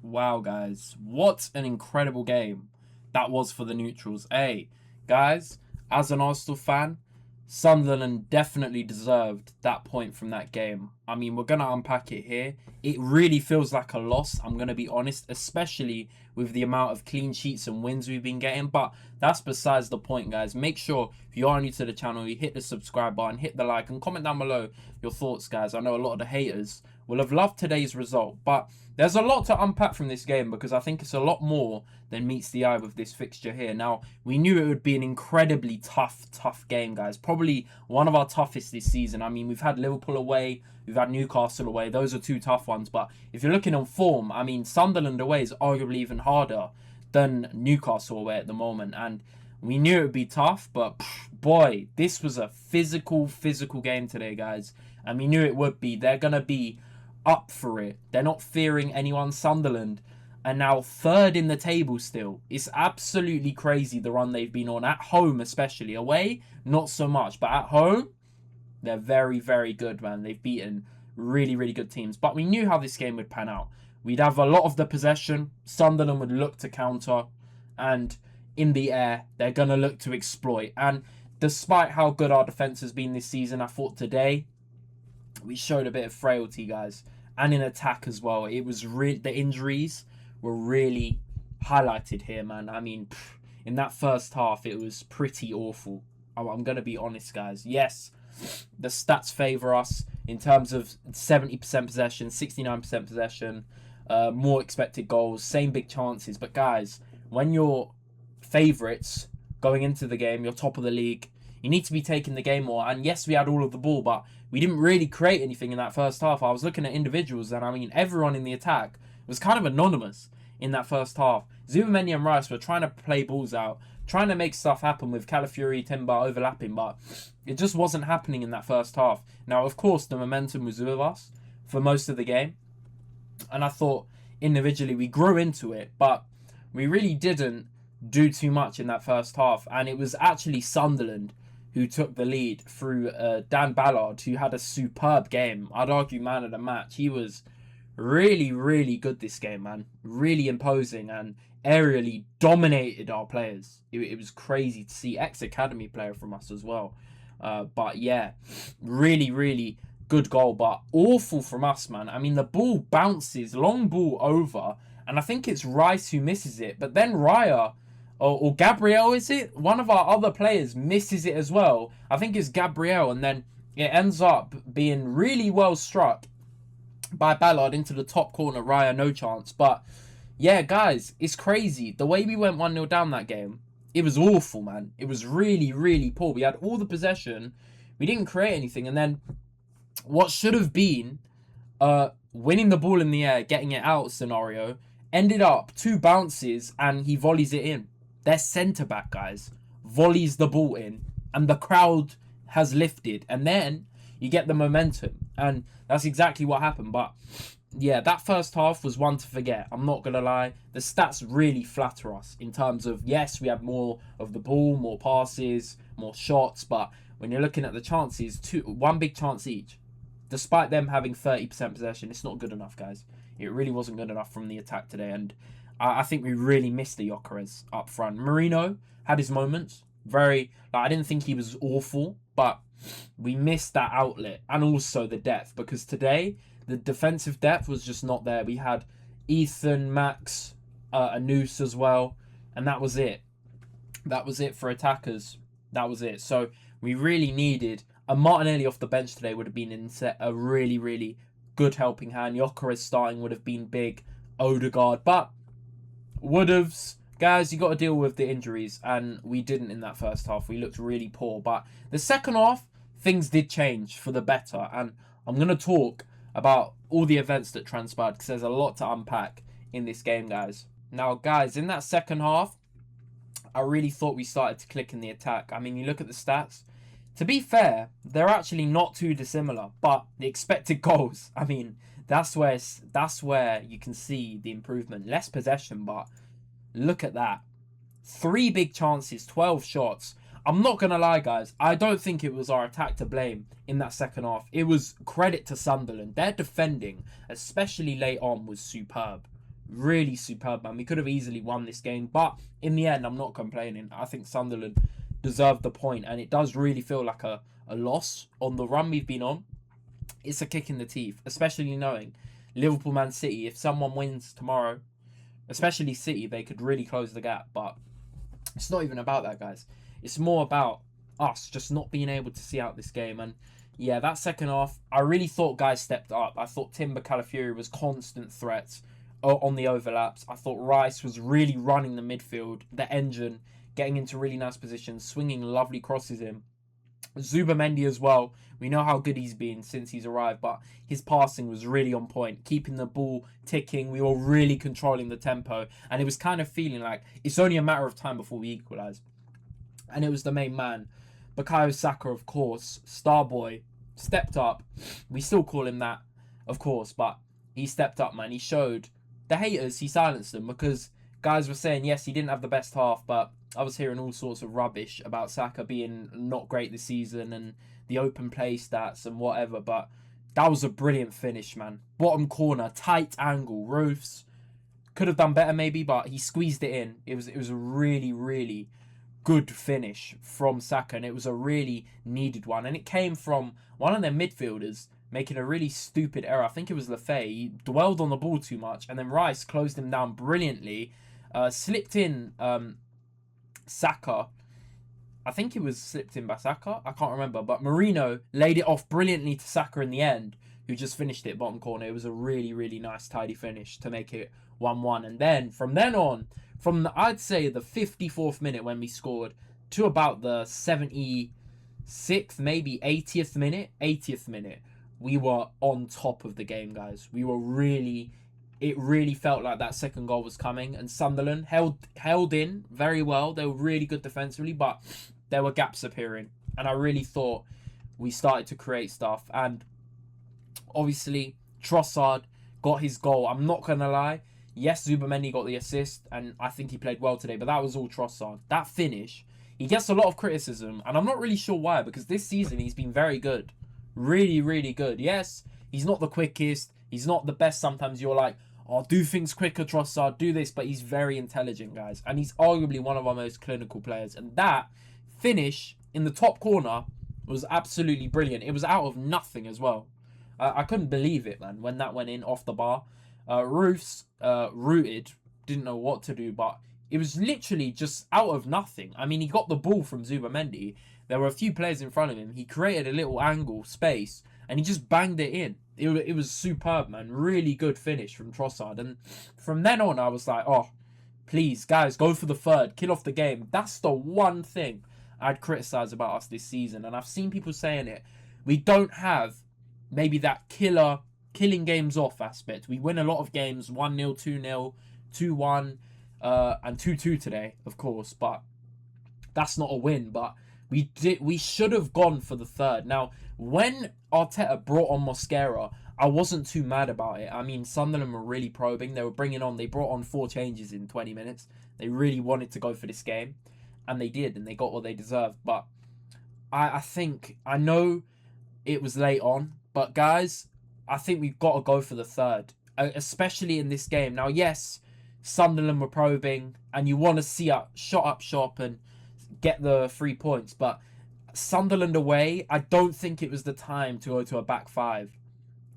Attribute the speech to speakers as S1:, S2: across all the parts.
S1: Wow, guys, what an incredible game that was for the neutrals. Hey, guys, as an Arsenal fan, Sunderland definitely deserved that point from that game. I mean, we're going to unpack it here. It really feels like a loss, I'm going to be honest, especially with the amount of clean sheets and wins we've been getting. But that's besides the point, guys. Make sure, if you are new to the channel, you hit the subscribe button, hit the like, and comment down below your thoughts, guys. I know a lot of the haters will have loved today's result, but there's a lot to unpack from this game because I think it's a lot more than meets the eye with this fixture here. Now, we knew it would be an incredibly tough game, guys. Probably one of our toughest this season. I mean, we've had Liverpool away, we've had Newcastle away. Those are two tough ones, but if you're looking on form, I mean, Sunderland away is arguably even harder than Newcastle away at the moment, and we knew it would be tough, but boy, this was a physical game today, guys, and we knew it would be. They're going to be up for it. They're not fearing anyone. Sunderland are now third in the table still. It's absolutely crazy the run they've been on, at home especially. Away, not so much, but at home, they're very good, man. They've beaten really good teams, but we knew how this game would pan out. We'd have a lot of the possession. Sunderland would look to counter, and in the air, they're going to look to exploit. And despite how good our defence has been this season, I thought today we showed a bit of frailty, guys, and in attack as well. It was the injuries were really highlighted here, man. I mean, in that first half, it was pretty awful. I'm going to be honest, guys. Yes, the stats favour us in terms of 70% possession, 69% possession, more expected goals, same big chances. But, guys, when you're favourites going into the game, you're top of the league, you need to be taking the game more. And yes, we had all of the ball, but we didn't really create anything in that first half. I was looking at individuals, and I mean, everyone in the attack was kind of anonymous in that first half. Zubamendi and Rice were trying to play balls out, trying to make stuff happen with Calafiori, Timber overlapping, but it just wasn't happening in that first half. Now, of course, the momentum was with us for most of the game, and I thought individually we grew into it, but we really didn't do too much in that first half. And it was actually Sunderland who took the lead through Dan Ballard, who had a superb game. I'd argue man of the match. He was really good this game, man. Really imposing and aerially dominated our players. It was crazy to see. Ex-academy player from us as well. But yeah, really good goal, but awful from us, man. I mean, the ball bounces, long ball over, and I think it's Rice who misses it. But then Raya, or Gabriel, is it? One of our other players misses it as well. I think it's Gabriel, and then it ends up being really well struck by Ballard into the top corner. Raya, no chance. But yeah, guys, it's crazy. The way we went 1-0 down that game, it was awful, man. It was really poor. We had all the possession. We didn't create anything. And then what should have been winning the ball in the air, getting it out scenario, ended up 2 bounces and he volleys it in. Their centre-back, guys, volleys the ball in, and the crowd has lifted. And then you get the momentum, and that's exactly what happened. But yeah, that first half was one to forget. I'm not going to lie. The stats really flatter us in terms of, yes, we had more of the ball, more passes, more shots. But when you're looking at the chances, one big chance each. Despite them having 30% possession, it's not good enough, guys. It really wasn't good enough from the attack today. And I think we really missed the Gyökeres up front. Marino had his moments. I didn't think he was awful, but we missed that outlet and also the depth, because today the defensive depth was just not there. We had Ethan, Max, Anus as well, and that was it. That was it for attackers. That was it. So we really needed a Martinelli off the bench today. Would have been a really good helping hand. Gyökeres starting would have been big. Odegaard, but would-haves. Guys, you got to deal with the injuries, and we didn't in that first half. We looked really poor, but the second half, things did change for the better, and I'm going to talk about all the events that transpired because there's a lot to unpack in this game, guys. Now, guys, in that second half, I really thought we started to click in the attack. I mean, you look at the stats. To be fair, they're actually not too dissimilar, but the expected goals, I mean, that's where you can see the improvement. Less possession, but look at that. 3 big chances, 12 shots. I'm not going to lie, guys. I don't think it was our attack to blame in that second half. It was credit to Sunderland. Their defending, especially late on, was superb. Really superb, man. We could have easily won this game, but in the end, I'm not complaining. I think Sunderland deserved the point, and it does really feel like a loss on the run we've been on. It's a kick in the teeth, especially knowing Liverpool, Man City. If someone wins tomorrow, especially City, they could really close the gap. But it's not even about that, guys. It's more about us just not being able to see out this game. And yeah, that second half, I really thought guys stepped up. I thought Timber Calafiori was constant threats on the overlaps. I thought Rice was really running the midfield, the engine, getting into really nice positions, swinging lovely crosses in. Zubamendi as well. We know how good he's been since he's arrived, but his passing was really on point, keeping the ball ticking. We were really controlling the tempo, and it was kind of feeling like it's only a matter of time before we equalise. And it was the main man, Bukayo Saka, of course, star boy, stepped up. We still call him that, of course, but he stepped up, man. He showed the haters, he silenced them, because guys were saying, yes, he didn't have the best half, but I was hearing all sorts of rubbish about Saka being not great this season and the open play stats and whatever, but that was a brilliant finish, man. Bottom corner, tight angle, roofs. Could have done better maybe, but he squeezed it in. It was a really, really good finish from Saka, and it was a really needed one. And it came from one of their midfielders making a really stupid error. I think it was Lafay. He dwelled on the ball too much, and then Rice closed him down brilliantly. Slipped in Saka. I think it was slipped in by Saka. I can't remember. But Marino laid it off brilliantly to Saka in the end, who just finished it bottom corner. It was a really, really nice, tidy finish to make it 1-1. And then, from then on, I'd say the 54th minute when we scored to about the 76th, maybe 80th minute, we were on top of the game, guys. It really felt like that second goal was coming, and Sunderland held in very well. They were really good defensively, but there were gaps appearing, and I really thought we started to create stuff. And obviously, Trossard got his goal. I'm not going to lie. Yes, Zubamendi got the assist, and I think he played well today, but that was all Trossard. That finish, he gets a lot of criticism, and I'm not really sure why, because this season he's been very good. Really, really good. Yes, he's not the quickest. He's not the best. Sometimes you're like, oh, do things quicker, Trossard, do this. But he's very intelligent, guys. And he's arguably one of our most clinical players. And that finish in the top corner was absolutely brilliant. It was out of nothing as well. I couldn't believe it, man, when that went in off the bar. Roofs rooted, didn't know what to do, but it was literally just out of nothing. I mean, he got the ball from Zubamendi. There were a few players in front of him. He created a little angle, space, and he just banged it in. It was superb, man. Really good finish from Trossard. And from then on, I was like, oh, please, guys, go for the third. Kill off the game. That's the one thing I'd criticise about us this season. And I've seen people saying it. We don't have maybe that killing games off aspect. We win a lot of games, 1-0, 2-0, 2-1, and 2-2 today, of course. But that's not a win. But we should have gone for the third. Now, when Arteta brought on Mosquera, I wasn't too mad about it. I mean, Sunderland were really probing. They brought on 4 changes in 20 minutes. They really wanted to go for this game, and they did, and they got what they deserved. But I know it was late on, but guys, I think we've got to go for the third, especially in this game. Now, yes, Sunderland were probing, and you want to see shop and get the 3 points, but Sunderland away, I don't think it was the time to go to a back 5.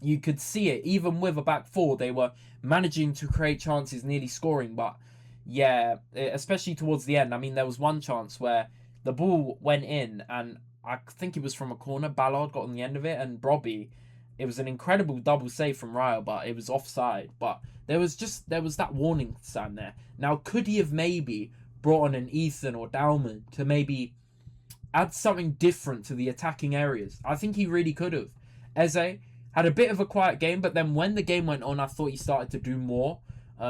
S1: You could see it, even with a back 4, they were managing to create chances, nearly scoring, but yeah, especially towards the end. I mean, there was one chance where the ball went in, and I think it was from a corner. Ballard got on the end of it, and Brobby, it was an incredible double save from Ryle, but it was offside. But there was that warning sign there. Now, could he have maybe brought on an Ethan or Dowman to maybe add something different to the attacking areas? I think he really could have. Eze had a bit of a quiet game, but then when the game went on, I thought he started to do more.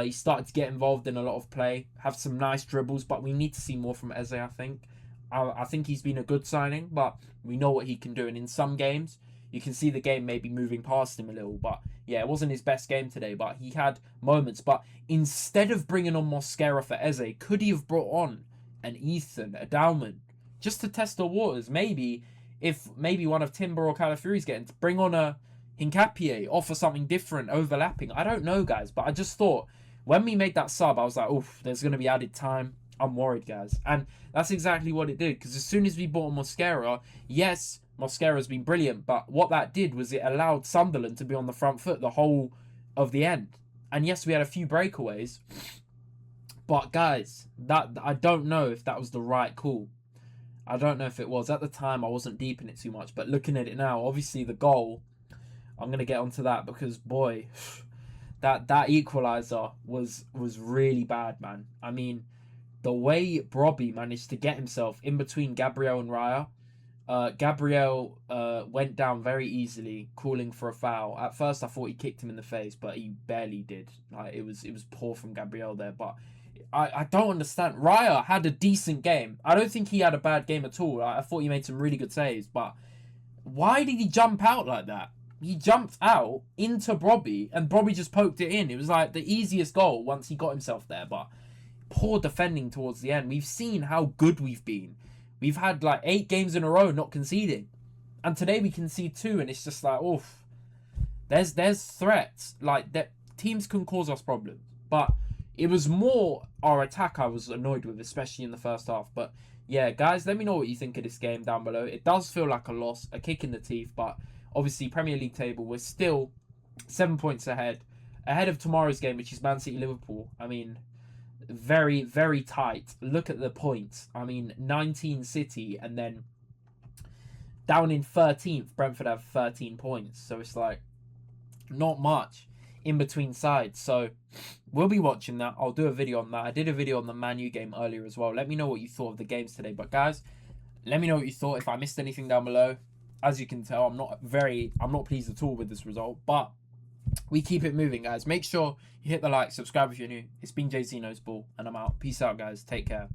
S1: He started to get involved in a lot of play, have some nice dribbles, but we need to see more from Eze, I think. I think he's been a good signing, but we know what he can do. And in some games, you can see the game maybe moving past him a little. But yeah, it wasn't his best game today, but he had moments. But instead of bringing on Mosquera for Eze, could he have brought on an Ethan, a Dowman, just to test the waters? Maybe if one of Timber or Calafiori's getting to bring on a Hincapié, offer something different, overlapping. I don't know, guys, but I just thought when we made that sub, I was like, oof, there's going to be added time. I'm worried, guys. And that's exactly what it did. Because as soon as we bought Mosquera, yes, Mosquera's been brilliant. But what that did was it allowed Sunderland to be on the front foot the whole of the end. And yes, we had a few breakaways. But guys, that I don't know if that was the right call. I don't know if it was. At the time, I wasn't deep in it too much. But looking at it now, obviously the goal, I'm going to get onto that because, boy, that equaliser was really bad, man. I mean, the way Brobby managed to get himself in between Gabriel and Raya. Gabriel went down very easily, calling for a foul. At first, I thought he kicked him in the face, but he barely did. Like, it was poor from Gabriel there, but I don't understand. Raya had a decent game. I don't think he had a bad game at all. I thought he made some really good saves, but why did he jump out like that? He jumped out into Brobby, and Brobby just poked it in. It was like the easiest goal once he got himself there, but poor defending towards the end. We've seen how good we've been. We've had like 8 games in a row not conceding, and today we concede 2, and it's just like, oof. There's threats. Like, that teams can cause us problems, but it was more our attack I was annoyed with, especially in the first half. But yeah, guys, let me know what you think of this game down below. It does feel like a loss, a kick in the teeth, but obviously Premier League table, we're still 7 points ahead of tomorrow's game, which is Man City Liverpool. I mean, very, very tight. Look at the points. I mean, 19 City, and then down in 13th, Brentford have 13 points. So it's like not much in between sides. So we'll be watching that. I'll do a video on that. I did a video on the Man U game earlier as well. Let me know what you thought of the games today. But guys, let me know what you thought. If I missed anything down below, as you can tell, I'm not pleased at all with this result. But we keep it moving, guys. Make sure you hit the like, subscribe if you're new. It's been JC Knows Ball, and I'm out. Peace out, guys. Take care.